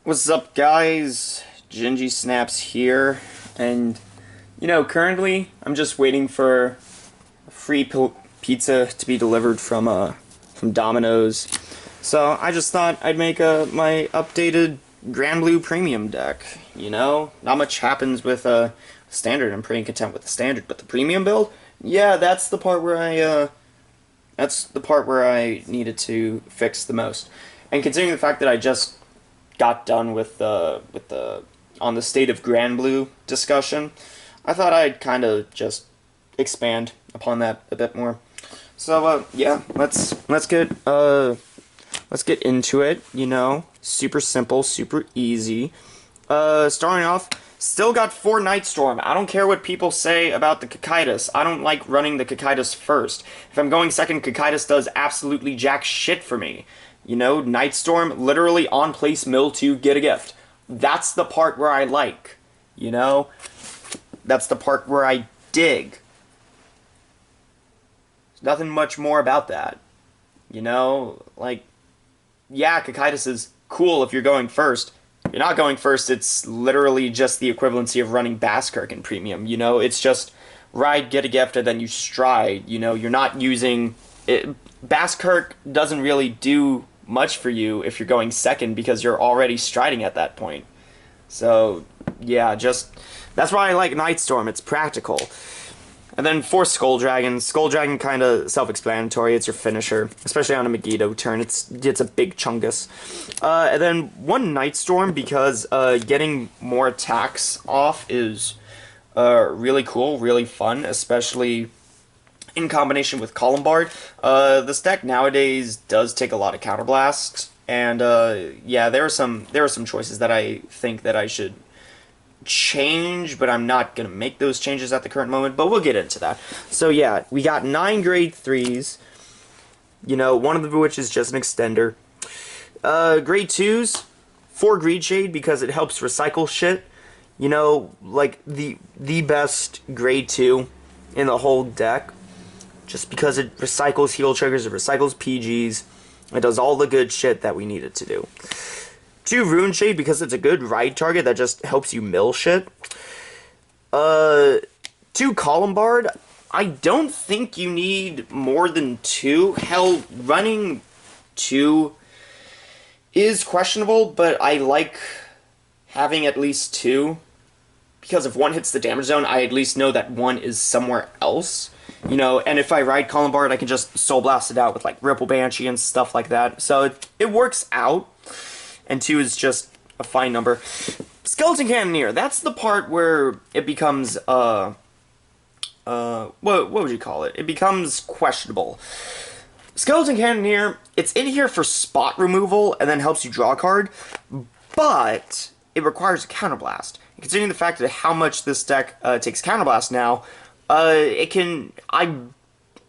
What's up, guys? Gingy Snaps here, and currently I'm just waiting for a free pizza to be delivered from Domino's. So I just thought I'd make my updated Granblue Premium deck. Not much happens with standard. I'm pretty content with the standard, but the premium build, yeah, that's the part where I needed to fix the most. And considering the fact that I just got done with the on the state of Granblue discussion, I thought I'd kind of just expand upon that a bit more. So yeah, let's get into it. Super simple, super easy. Starting off, still got 4 Nightstorm. I don't care what people say about the Cocytus. I don't like running the Cocytus first. If I'm going second, Cocytus does absolutely jack shit for me. Nightstorm, literally on place mill to get a gift. That's the part where I like. That's the part where I dig. There's nothing much more about that. Like, yeah, Cocytus is cool if you're going first. If you're not going first, it's literally just the equivalency of running Basskirk in Premium. It's just ride, get a gift, and then you stride. You're not using it. Basskirk doesn't really do much for you if you're going second because you're already striding at that point. So, yeah, that's why I like Nightstorm. It's practical. And then 4 Skull Dragon. Skull Dragon kind of self-explanatory. It's your finisher, especially on a Megiddo turn. It's a big chungus. And then 1 Nightstorm because getting more attacks off is really cool, really fun, especially in combination with Columbard. This deck nowadays does take a lot of counterblast, and yeah, there are some choices that I think that I should change, but I'm not gonna make those changes at the current moment. But we'll get into that. So yeah, we got 9 grade 3s. One of which is just an extender. Grade 2s, 4 Greed Shade because it helps recycle shit. Like the best grade 2 in the whole deck. Just because it recycles heal triggers, it recycles PGs, it does all the good shit that we need it to do. 2 Rune Shade because it's a good ride target that just helps you mill shit. 2 Columbard. I don't think you need more than 2. Hell, running 2 is questionable, but I like having at least 2. Because if 1 hits the damage zone, I at least know that 1 is somewhere else. And if I ride Columbard, I can just Soul Blast it out with, like, Ripple Banshee and stuff like that. So it works out. And 2 is just a fine number. Skeleton Cannoneer, that's the part where it becomes, what would you call it? It becomes questionable. Skeleton Cannoneer, it's in here for spot removal and then helps you draw a card, but it requires a Counterblast. Considering the fact that how much this deck takes Counterblast now,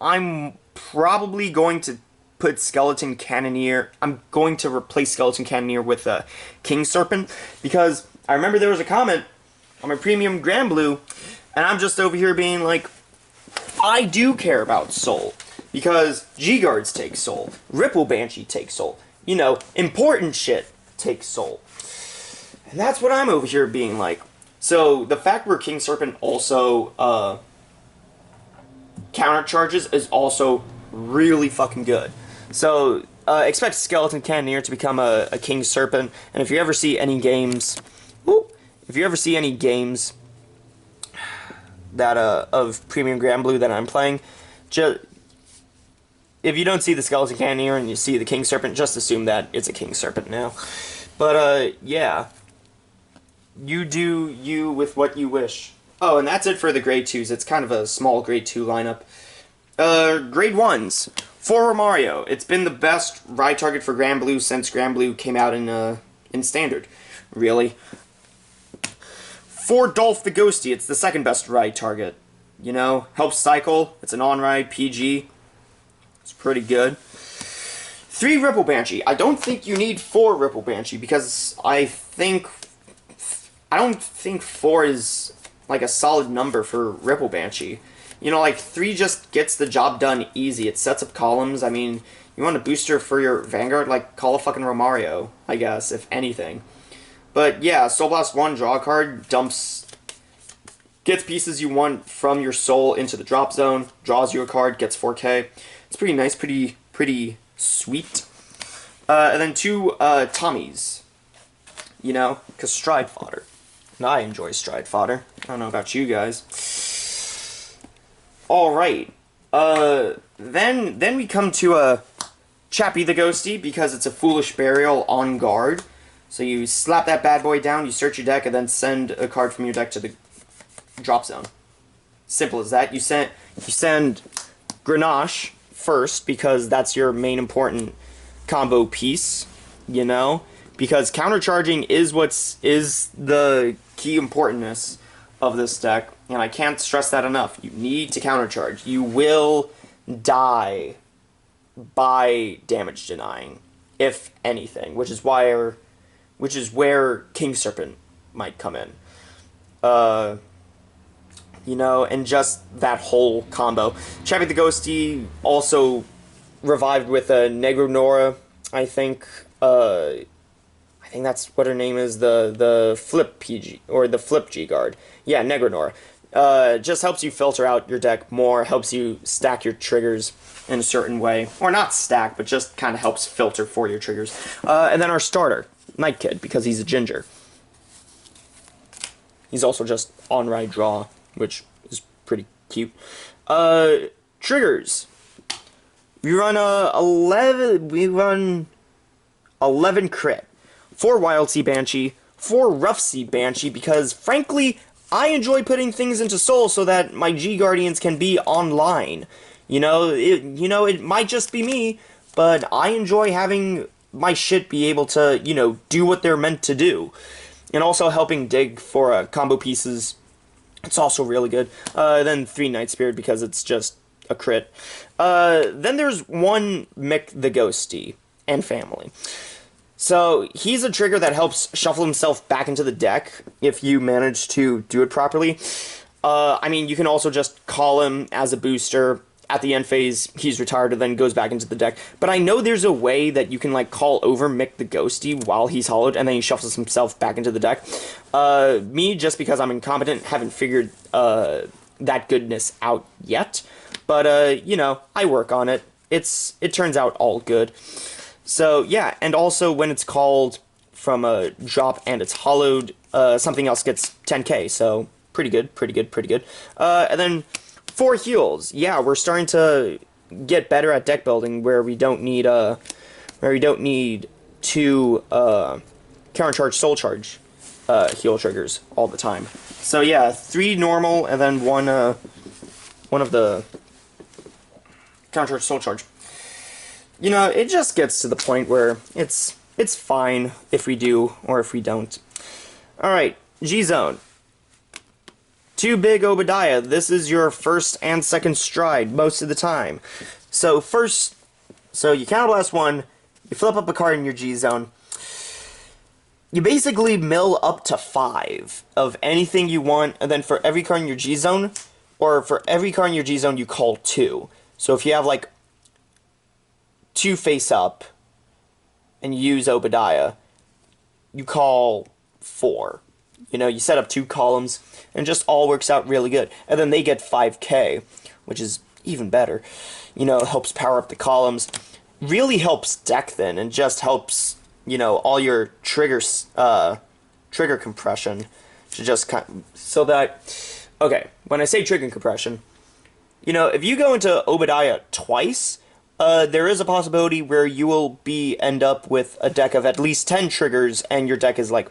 I'm probably going to put Skeleton Cannoneer. I'm going to replace Skeleton Cannoneer with King Serpent because I remember there was a comment on my premium Granblue, and I'm just over here being like, I do care about Soul because G-Guards take Soul, Ripple Banshee takes Soul. Important shit takes Soul. And that's what I'm over here being like. So, the fact where King Serpent also countercharges is also really fucking good. So, expect Skeleton Cannoneer to become a King Serpent, and if you ever see any games, that of Premium Granblue that I'm playing, if you don't see the Skeleton Cannoneer and you see the King Serpent, just assume that it's a King Serpent now. But yeah. You do you with what you wish. Oh, and that's it for the grade 2s. It's kind of a small grade 2 lineup. Grade 1s. 4 Romario. It's been the best ride target for Granblue since Granblue came out in Standard. Really. 4 Dolph the Ghosty. It's the second best ride target. Helps cycle. It's an on-ride PG. It's pretty good. 3 Ripple Banshee. I don't think you need 4 Ripple Banshee because I don't think 4 is, like, a solid number for Ripple Banshee. 3 just gets the job done easy. It sets up columns. I mean, you want a booster for your Vanguard? Like, call a fucking Romario, I guess, if anything. But yeah, Soul Blast 1, draw a card, gets pieces you want from your soul into the drop zone, draws you a card, gets 4K. It's pretty nice, pretty sweet. And then 2 Tommies, you know, because stride fodder. And I enjoy stride fodder. I don't know about you guys. Alright. Then we come to Chappie the Ghosty, because it's a Foolish Burial on guard. So you slap that bad boy down, you search your deck, and then send a card from your deck to the drop zone. Simple as that. You send Grenache first, because that's your main important combo piece, you know? Because countercharging is the key importance of this deck, and I can't stress that enough. You need to countercharge. You will die by damage denying, if anything, which is where King Serpent might come in. You know, and just that whole combo. Chappie the Ghosty also revived with a Negronora, I think. I think that's what her name is, the flip PG, or the flip G guard. Yeah, Negronora. Just helps you filter out your deck more, helps you stack your triggers in a certain way. Or not stack, but just kind of helps filter for your triggers. And then our starter, Night Kid, because he's a ginger. He's also just on-ride draw, which is pretty cute. Triggers. We run 11 crit. 4 Wild Sea Banshee, 4 Rough Sea Banshee, because frankly, I enjoy putting things into Soul so that my G Guardians can be online. You know, it might just be me, but I enjoy having my shit be able to, you know, do what they're meant to do. And also helping dig for combo pieces. It's also really good. Then 3 Night Spirit, because it's just a crit. Then there's 1 Mick the Ghosty and family. So he's a trigger that helps shuffle himself back into the deck if you manage to do it properly. I mean, you can also just call him as a booster. At the end phase, he's retired and then goes back into the deck. But I know there's a way that you can, like, call over Mick the Ghosty while he's hollowed, and then he shuffles himself back into the deck. Me, just because I'm incompetent, haven't figured that goodness out yet. But, you know, I work on it. It turns out all good. So, yeah, and also when it's called from a drop and it's hollowed, something else gets 10k, so pretty good. And then 4 heals. Yeah, we're starting to get better at deck building where we don't need 2 countercharge soul charge heal triggers all the time. So yeah, 3 normal and then one of the countercharge soul charge. You know, it just gets to the point where it's fine if we do or if we don't. Alright, G-Zone. 2 big Obadiah. This is your first and second stride most of the time. So you counterblast 1, you flip up a card in your G-Zone. You basically mill up to 5 of anything you want, and then for every card in your G-Zone, or for every card in your G-Zone, you call 2. So if you have, like, 2 face up, and you use Obadiah, you call 4. You know, you set up 2 columns, and just all works out really good. And then they get 5k, which is even better. You know, helps power up the columns. Really helps deck thin, and just helps, you know, all your trigger compression to just so that, okay, when I say trigger compression, you know, if you go into Obadiah twice, there is a possibility where you will end up with a deck of at least 10 triggers, and your deck is like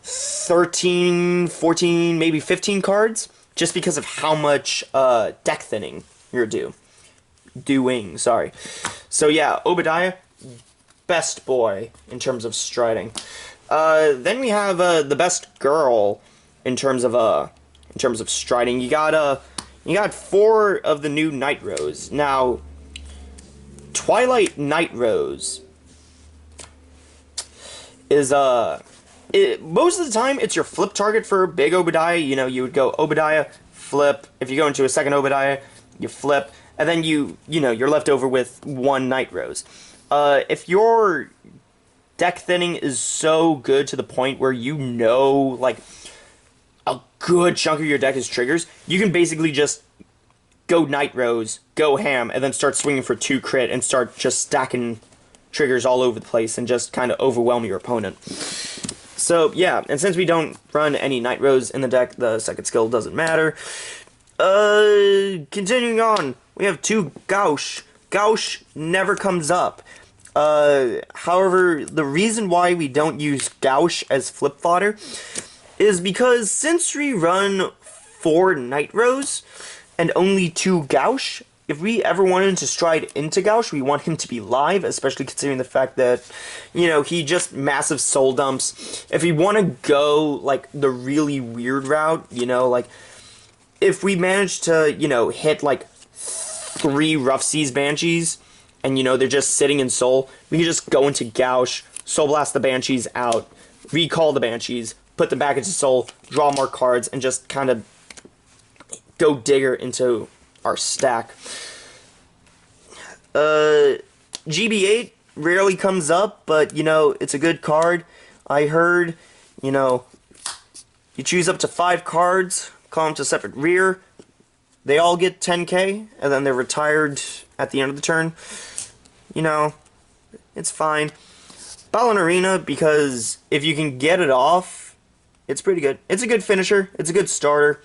13, 14, maybe 15 cards, just because of how much deck thinning you're doing. Sorry. So yeah, Obadiah, best boy in terms of striding. Then we have the best girl in terms of striding. You got 4 of the new Night Rose. Now, Twilight Night Rose is most of the time it's your flip target for big Obadiah. You know, you would go Obadiah, flip. If you go into a second Obadiah, you flip, and then you're left over with 1 Night Rose. If your deck thinning is so good to the point where you know, like, a good chunk of your deck is triggers. You can basically just go Nitros, go ham, and then start swinging for 2 crit and start just stacking triggers all over the place and just kind of overwhelm your opponent. So, yeah, and since we don't run any Nitros in the deck, the second skill doesn't matter. Continuing on, we have 2 Gauche. Gauche never comes up. However, the reason why we don't use Gauche as flip fodder is because since we run 4 Nitros and only 2 Gauche, if we ever wanted to stride into Gauche, we want him to be live, especially considering the fact that, you know, he just massive soul dumps. If we want to go, like, the really weird route, you know, like, if we manage to, you know, hit, like, 3 Rough Seas Banshees, and, you know, they're just sitting in soul, we can just go into Gauche, Soul Blast the Banshees out, recall the Banshees, put them back into soul, draw more cards, and just kind of go digger into our stack. GB8 rarely comes up, but, you know, it's a good card. I heard, you know, you choose up to 5 cards, call them to separate rear, they all get 10k, and then they're retired at the end of the turn. You know, it's fine. Ballon Arena, because if you can get it off, it's pretty good. It's a good finisher, it's a good starter.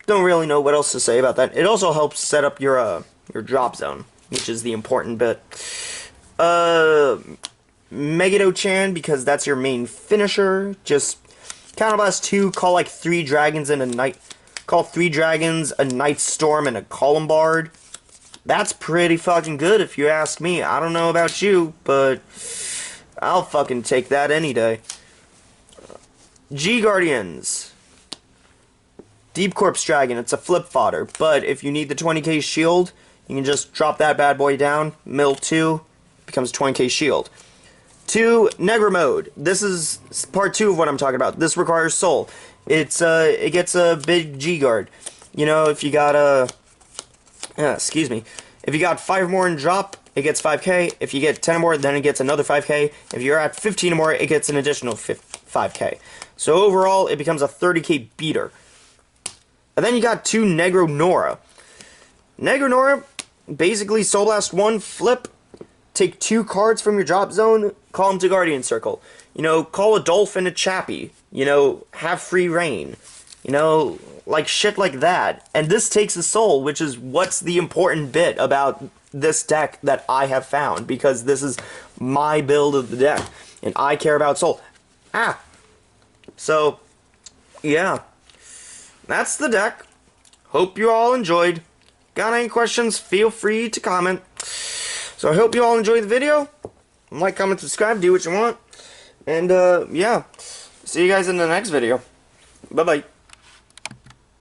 Don't really know what else to say about that. It also helps set up your drop zone, which is the important bit. Megiddo-chan, because that's your main finisher. Just counterblast 2, call like 3 dragons and a night. Call 3 dragons, a Night Storm, and a Columbard. That's pretty fucking good if you ask me. I don't know about you, but I'll fucking take that any day. G-Guardians. Deep Corpse Dragon, it's a flip fodder, but if you need the 20k shield, you can just drop that bad boy down, mill 2, becomes 20k shield. 2, Negro Mode. This is part 2 of what I'm talking about. This requires soul. It gets a big G-Guard. You know, if you got excuse me. If you got 5 more in drop, it gets 5k. If you get 10 more, then it gets another 5k. If you're at 15 more, it gets an additional 5k. So overall, it becomes a 30k beater. And then you got 2 Negro Nora. Negro Nora, basically Soul Blast 1, flip, take 2 cards from your drop zone, call them to Guardian Circle. You know, call a Dolphin a Chappie. You know, have free reign. You know, like shit like that. And this takes a soul, which is what's the important bit about this deck that I have found. Because this is my build of the deck. And I care about soul. So, yeah. That's the deck. Hope you all enjoyed. Got any questions, feel free to comment. So I hope you all enjoyed the video. Like, comment, subscribe, do what you want. And, yeah. See you guys in the next video. Bye-bye.